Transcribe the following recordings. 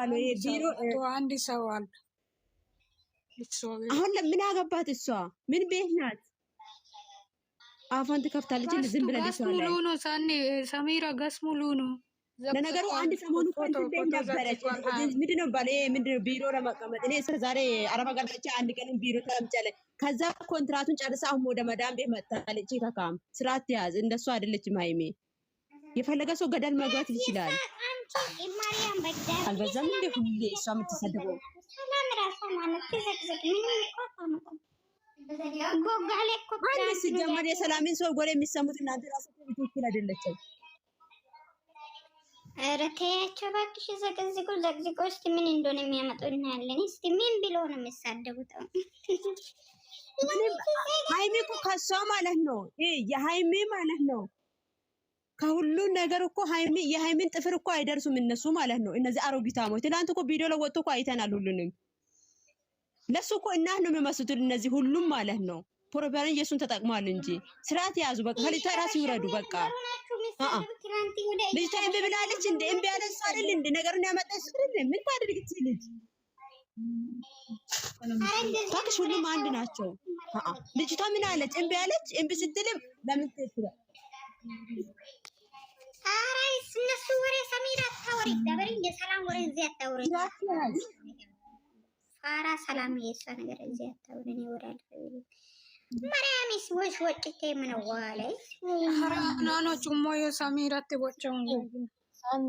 የሚባለው ቢሮ አንድ ሰው አለ። አሁን ለምን አገባት እሷ? ምን ቤት ናት? አፏን ትከፍታለች እንዴ? ዝም ብለሽ ነው ሙሉ ነው። ሰሚራ ጋስ ሙሉ ነው። ለነገሩ አንድ ሰሞኑ ፎቶ ነበረች። ምንድነው ባለ ምንድነው ቢሮ ለመቀመጥ እኔ ዛሬ አረባ ጋርቻ አንድ ቀን ቢሮ ተቀምጫለች። ከዛ ኮንትራቱን ጨርሳ አሁን ወደ መዳም ቤት መጣለች። ተካም ስርዓት ያዝ። እንደሱ አይደለችም ሃይሜ። የፈለገ ሰው ገደል መግባት ይችላል። አልበዛም እንደ ሁሌ እሷ የምትሰደበው አንድ ሲጀመር የሰላምን ሰው ጎሬ የሚሰሙት እናንተ ራሳችሁ ትክክል አይደለችም። ኧረ ተያቸው እባክሽ። ዘቅዝቆ እስኪ ምን እንደሆነ የሚያመጡ እናያለን። እስኪ ምን ብሎ ነው የሚሳደቡት? ሃይሜ እኮ ከሷ ማለት ነው የሃይሜ ማለት ነው ከሁሉ ነገር እኮ ሃይሜ የሃይሜን ጥፍር እኮ አይደርሱም እነሱ ማለት ነው። እነዚህ አሮጊታሞች ትናንት እኮ ቪዲዮ ላይ ወጥቶ እኮ አይተናል ሁሉንም። ለሱ እኮ እናት ነው የሚመስሉት እነዚህ ሁሉም ማለት ነው። ፕሮግራም ኢየሱስን ተጠቅሟል እንጂ ስርዓት ያዙ። በቃ ከሊታ ራስ ይውረዱ። በቃ ልጅቷ እምቢ ብላለች እንዴ? እምቢ ያለች አይደል እንዴ? ነገሩን ያመጣች አይደል? ምን ታድርግ ልጅ? ታክሽ ሁሉም አንድ ናቸው። ልጅቷ ምን አለች? እምቢ አለች። እምቢ ስትልም ለምን ትትራ አራይስ እነሱ ወሬ ሰሚራ አታወሪ። ደበሪ የሰላም ወሬ እዚህ አታወሪ። ፋራ ሰላም የእሷ ነገር እዚህ አታወሪ። እኔ ወሬ አልፈልግም። ማርያምስ ወሽ ወጭቴ ምን ዋለይ ናኖ ጩሞ የሰሚራ ተቦቸው ሳኒ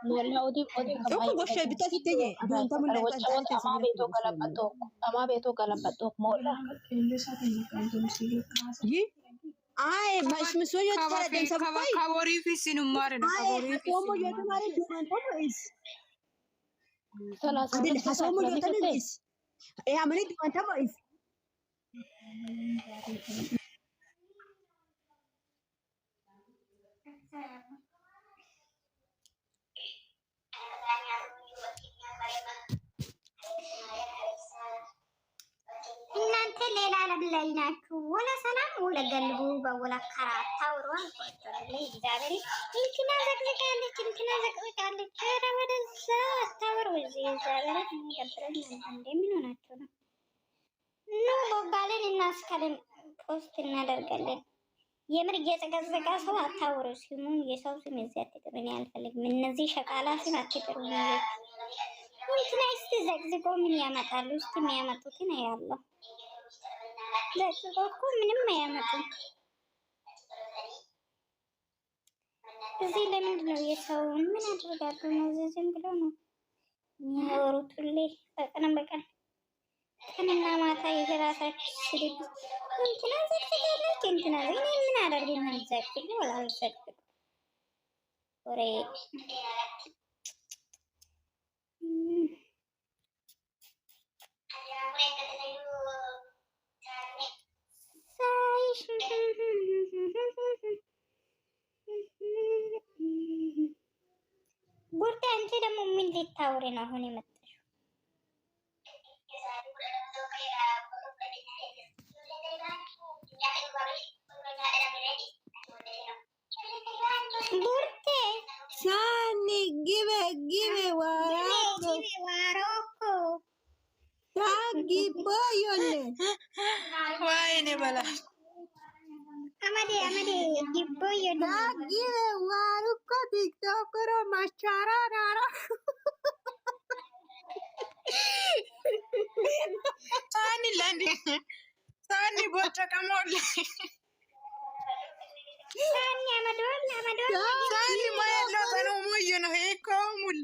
ሞላውዲ ወሽ ቢታፊተየ አንተ ምን አማ ቤቶ ገለበጦ ሞላ አይ ማሽምሶ የተፈረደን ሰባይ ካቦሪ ፊሲኑ ማረና ካቦሪ ፊሲኑ የተማረ ዱማን ተሞይስ ሰላሳ አይደል ሀሳቡ የተነስ ያ ምን ዱማን ተሞይስ እናንተ ሌላ ዓለም ላይ ናችሁ። ወላ ሰላም ወላ ገልቡ በወላ ካራታ ወሯን ቆጥረለ እግዚአብሔር እንትና ዘቅዘቃለች እንትና ዘቅዘቃለች። ኧረ ወደዛ ታወሩ እዚህ እግዚአብሔር ይቀጥረን። እንዴ ምን ሆናችሁ ነው? ኖ ቦጋለን እናስከለን ፖስት እናደርጋለን። የምር እየዘቀዘቃ ሰው አታወሩ። ስሙን የሰው ስም እዚህ አትጥሩ። እኔ አልፈልግም። እነዚህ ሸቃላ ስም አትጥሩ። እንትና እስቲ ዘቅዝቆ ምን ያመጣሉ? እስቲ የሚያመጡትን ያለው ዘቅዝቆ እኮ ምንም አያመጡም። እዚህ ለምንድን ነው የሰው ምን አድርጋሉ? እነዚህ ዝም ብሎ ነው የሚያወሩት ሁሌ በቀን ቀንና ማታ የራሳችሁ ስድብ። እንትና ዘቅዝቃለች እንትና እኔ ምን አደርግ? ምን ዘቅዝቅ ወላ ዘቅዝቅ ወሬ ቡርቴ አንቺ ደግሞ ምን ልታወሪ ነው አሁን የመጣሽው? ቡርቴ ሳኒ ግበ ዋራኮ ታጊ ቦዮለ ወይኔ በላ አመዴ ጊቦዮ ታጊ ዋሩኮ ቲክቶክሮ ማቻራ ናራ ሳኒ ለንዲ ሳኒ ቦቸ ከሞለ ሳኒ አመዶል ሳኒ ማያሎ ተኖ ሞዩ ነው ሄኮሙል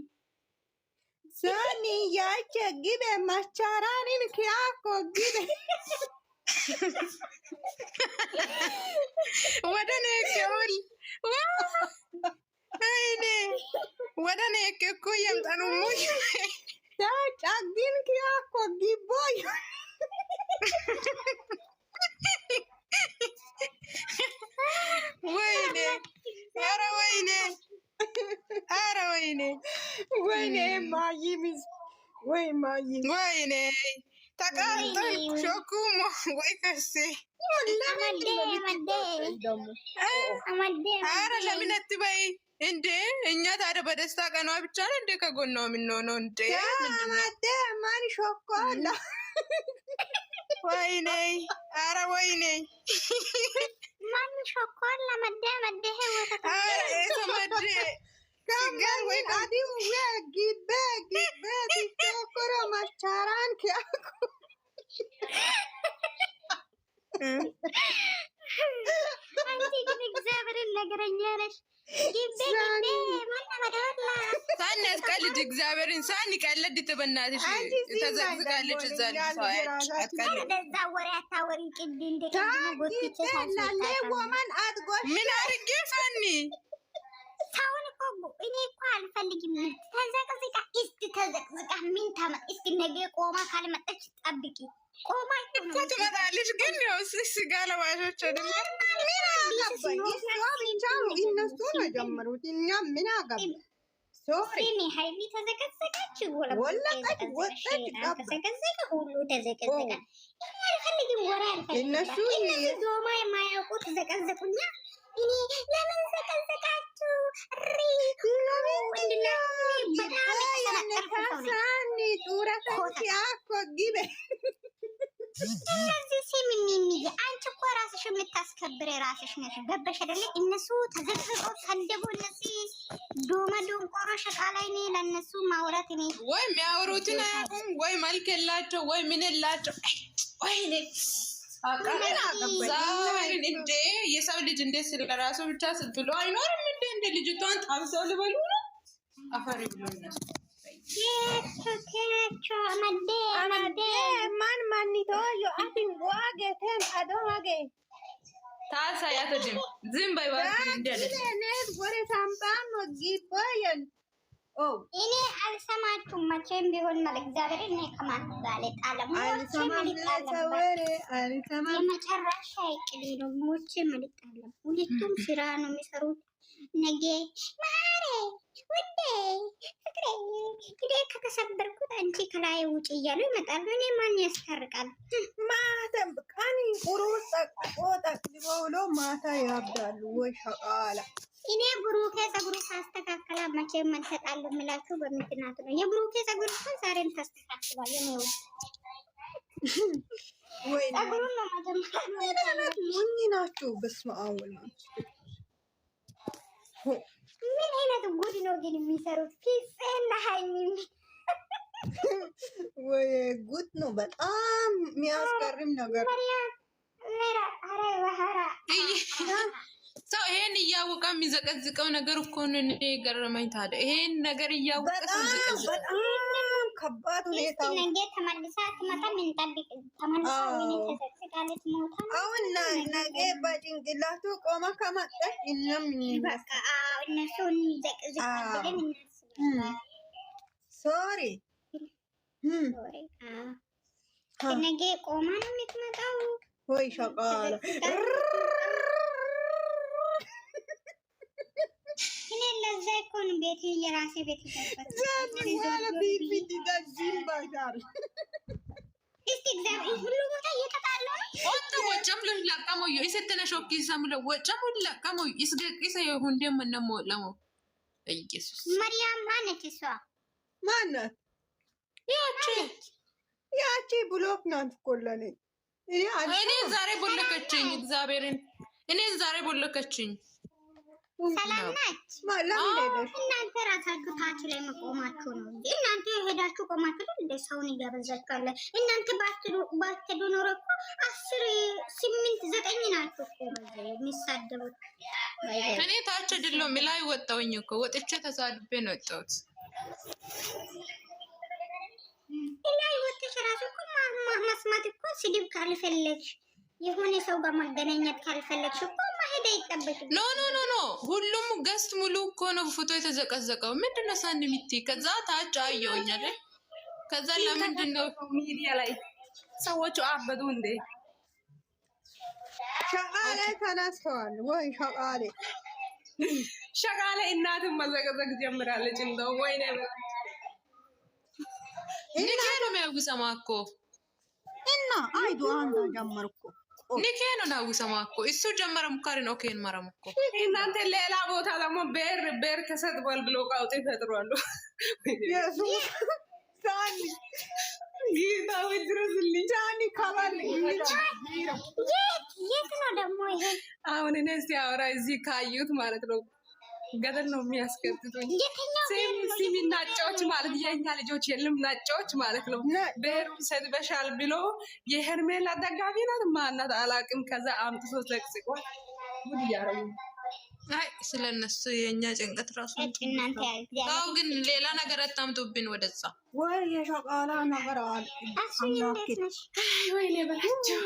ሳኒ ያቸ ግበ ማቻራኒን ኪያኮ ግበ ወደኔ ከሙል ወይኔ ወደኔ ከኩ የምጠኑ ሞዩ ታጫግን ኪያኮ ግቦይ ወይኔ ኧረ ወይኔ ኧረ ወይኔ ወይኔ ማይሚስ ወይ ማይ ወይኔ ተቃጠልኩ። ሾኩሞ ወይ ከሴ ኧረ ለምን አትበይ? እንዴ እኛ ታዲያ በደስታ ቀኗ ብቻ ነው እንዴ ከጎኗ የምንሆነው? እንዴ ማን ሾኮላ ወይኔ ኧረ ወይኔ ማን ሾኮላ መደ ወተታ ተመደ ጋር ወይ አዲው ጊቤ ሾኮራ ማቻራን ኪያኩ አንቺ ግን እግዚአብሔርን ነገረኛ ነሽ። ጊቤ ማን መደወላ ሳነት ቀልድ እግዚአብሔርን ሳን ቀልድ ትበናትሽ ተዘግዝጋለች። እዛ እንደዛ ወሬ አታወሪ። ቅድ እንደ ወማን አትጎሽ ምን አድርጌ ሳኒ ታውን እኮ እኔ እኮ አልፈልግም። ተዘቅዝቃ እስቲ ተዘቅዝቃ ምን ታመጥ እስቲ ነገ ቆማ ካልመጣች ጠብቂ። ቆማ እኮ ትመጣለች። ግን ያው ስጋ ለባሾች አይደለም እነሱ ነው የጀመሩት። እኛ ምን አገባን? ሶሪ ሃይሚ ተዘቀዘቀች፣ ወለቀች፣ ወጣች፣ ተዘቀዘቀ፣ ሁሉ ተዘቀዘቀ። እኔ አልፈልግም ወሬ አልፈልግም። እነሱ ዞማ የማያውቁ ተዘቀዘቁኛ። እኔ ለምን ዘቀዘቃችሁ? እነዚህ ሲሚሚዬ አንቺ እኮ ራስሽ የምታስከብር ራስሽ ነሽ። ገበሽ አይደለ? እነሱ ተዘቅዝቀው ሰደቡ። እነዚህ ዶመ ዶንቆሮ ሸቃ ላይ እኔ ለእነሱ ማውራት እኔ ወይ የሚያወሩትን አያውቁም፣ ወይ መልክ የላቸው፣ ወይ ምን የላቸው። ወይኔ ዛሬን እንዴ የሰው ልጅ እንዴ ስለራሱ ብቻ ብሎ አይኖርም እንዴ? እንደ ልጅቷን ጣብሰው ልበሉ ነው አፈሪ ብሎ እነሱ ማን ማኒቶ ዮአቲን ዋጌቴን አዶማጌ ታሳ ያተድም ዝም ባይ ባይ እንዴ ነስ ወሬ ሳምባም ጊቦየን እኔ አልሰማችሁም መቼም ቢሆን ማለት እግዚአብሔር እኔ ከማን ጋር ጣለም የመጨረሻ ይቅሌ ነው። ሞቼ መልጣለም። ሁለቱም ስራ ነው የሚሰሩት። ነገ ማሬ ውዴ ፍቅሬ ግዴ ከተሰበርኩት አንቺ ከላይ ውጭ እያሉ ይመጣሉ። እኔ ማን ያስታርቃል? ማተም ቀን ቁሩስ ጠቅጥቆ ብሎ ማታ ያብዳሉ ወይ ሸቃላ። እኔ ብሩኬ ፀጉሩ ሳስተካከላ መቼም አልሰጣለሁ የምላችሁ በምክንያቱ ነው። የብሩኬ ፀጉር እኮ ዛሬም ተስተካክሏል። የኔው ወይ ፀጉሩን ነው መጀመሪያ ሞኝ ናችሁ። በስመ አብ ወልድ ምን አይነት ጉድ ነው ግን የሚሰሩት? ፊጽና ሃይሚ ወይ ጉድ ነው። በጣም የሚያስገርም ነገር ሰው ይሄን እያወቀ የሚዘቀዝቀው ነገር እኮ ነው። እኔ ገረመኝ። ታዲያ ይሄን ነገር እያወቀ ሰው ዘቀዝቀው በጣም ከባድ ሁኔታ ነው። ነገ ተመልሳ ትመጣ ምን ጠብቅ? ተመልሳ ምን ተዘቅዝቃለች? ሞታ አሁን ነገ በጭንቅላቱ ቆማ ከመጣች እኛም በቃ እነሱ ዘቅዝቃለን እናስባለን። ሶሪ ነገ ቆማ ነው የምትመጣው ወይ ሸቃላ እኔ ለዛ እኮ ነው ቤት የራሴ ቤት ይገባል። እስቲ እግዚአብሔር ሁሉ ቦታ እየተጣሉ ነው። ኦቶ ወጨም ለላቀሞ ይሰተነ ሾኪ ሰምለ ወጨም ለላቀሞ ይስገቅሰ ይሁን ደምነሞ ለሞ ኢየሱስ ማርያም ማነች? እሷ ማናት? ያቺ ብሎክ ናት እኮ ለኔ። እኔ ዛሬ ቦለከችኝ። እግዚአብሔርን እኔ ዛሬ ቦለከችኝ። ሰላም ናች። እናንተ ራሳችሁ ታች ላይ መቆማችሁ ነው እንጂ እናንተ የሄዳችሁ ቆማችሁ እንደ ሰውን እያበዛችኋለ። እናንተ ባትሄዱ ኖሮ እኮ 10 8 9 ናችሁ እኮ የሚሳደቡት። እኔ ታች አይደለም ላይ ወጣሁኝ እኮ ወጥቼ ተሳድቤ ነው ወጣሁት። ላይ ወጥቼ ራሱ እኮ መስማት እኮ ስድብ ካልፈለግሽ የሆነ ሰው ጋር መገናኘት ካልፈለግሽ እኮ ማሄድ አይጠበቅም። ኖ ሁሉም ገስት ሙሉ እኮ ነው ፎቶ የተዘቀዘቀው። ምንድነው ሳንሚቲ? ከዛ ታች አየሁኝ አይደል? ከዛ ለምንድነው ሚዲያ ላይ ሰዎቹ አበዱ እንዴ? ሸቃሌ ተነስተዋል ወይ? ሸቃሌ እናትን መዘቀዘቅ ጀምራለች። እንደው ወይኔ ንገሩ ነው የሚያውሰማ እኮ እና አይዱ አንዱ ጀመርኩ ኒኬኑ ነው ሰማኮ እሱ ጀመረ ሙካሪ ነው ኬን ማራምኮ እናንተ ሌላ ቦታ ደግሞ ቤር ተሰጥቷል ብሎ ቃውጤ ፈጥሯሉ። ኢየሱስ ሳኒ ጌታ ወይ ድረስልኝ። ሳኒ ካባል የት ነው ደግሞ ይሄ? አሁን እኔ ሲያወራ እዚህ ካዩት ማለት ነው ገደል ነው የሚያስከትቱኝ። ሲሚ ናጫዎች ማለት የኛ ልጆች የለም ናጫዎች ማለት ነው። ቤሩ ሰድበሻል ብሎ የሄርሜላ ደጋፊ ናት ማናት አላቅም። ከዛ አምጥቶ ዘቅዝቋል። ጉድ እያረጉ አይ ስለነሱ የኛ ጭንቀት ራሱ እናንተ ታው ግን ሌላ ነገር አታምጡብን ወደዛ ወይ የሸቃላ ነገር አለ። አሱኝ እንዴት ነሽ? ወይኔ በላቸው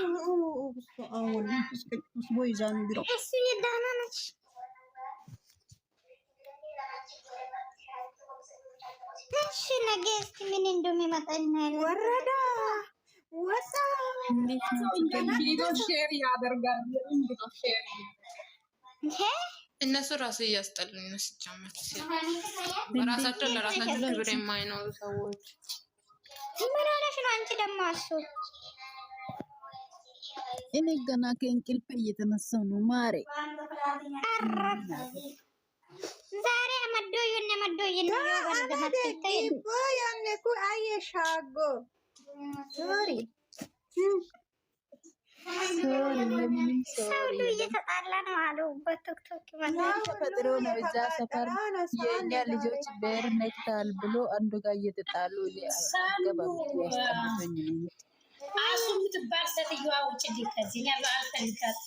አሁን እስከ ቦይዛን ቢሮ እሱ የዳና ነች። እሺ ነገ እስኪ ምን እንደሚመጣ እናያለን። ወረዳ ወጣ ቪዲዮ ሼር ያደርጋል። ቪዲዮ ሼር እነሱ ራሱ እያስጠሉኝ ነው ሲጀመር በራሳቸው ለራሳቸው ክብር የማይኖሩ ሰዎች ምን ሆነሽ ነው አንቺ ደግሞ? አሱ እኔ ገና ከእንቅልፍ እየተነሳሁ ነው ማሬ። ዛሬ አመዶዩን ነው ወደማትታይ ቦያነኩ አየሻጎ ሶሪ ሰው እየተጣላ ነው አሉ በቲክቶክ ተፈጥሮ ነው። እዛ ሰፈር የእኛ ልጆች ቤር ነክታል ብሎ አንዱ ጋር እየተጣሉ ገባብ ያስጠልቶኝ አሱ የምትባል ሴትዮዋ ውጭ ከዚህ ጋር አልፈልጋት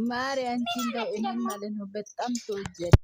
ማሪ አንቺ እንደው እኔ ማለት ነው በጣም ተወጀደ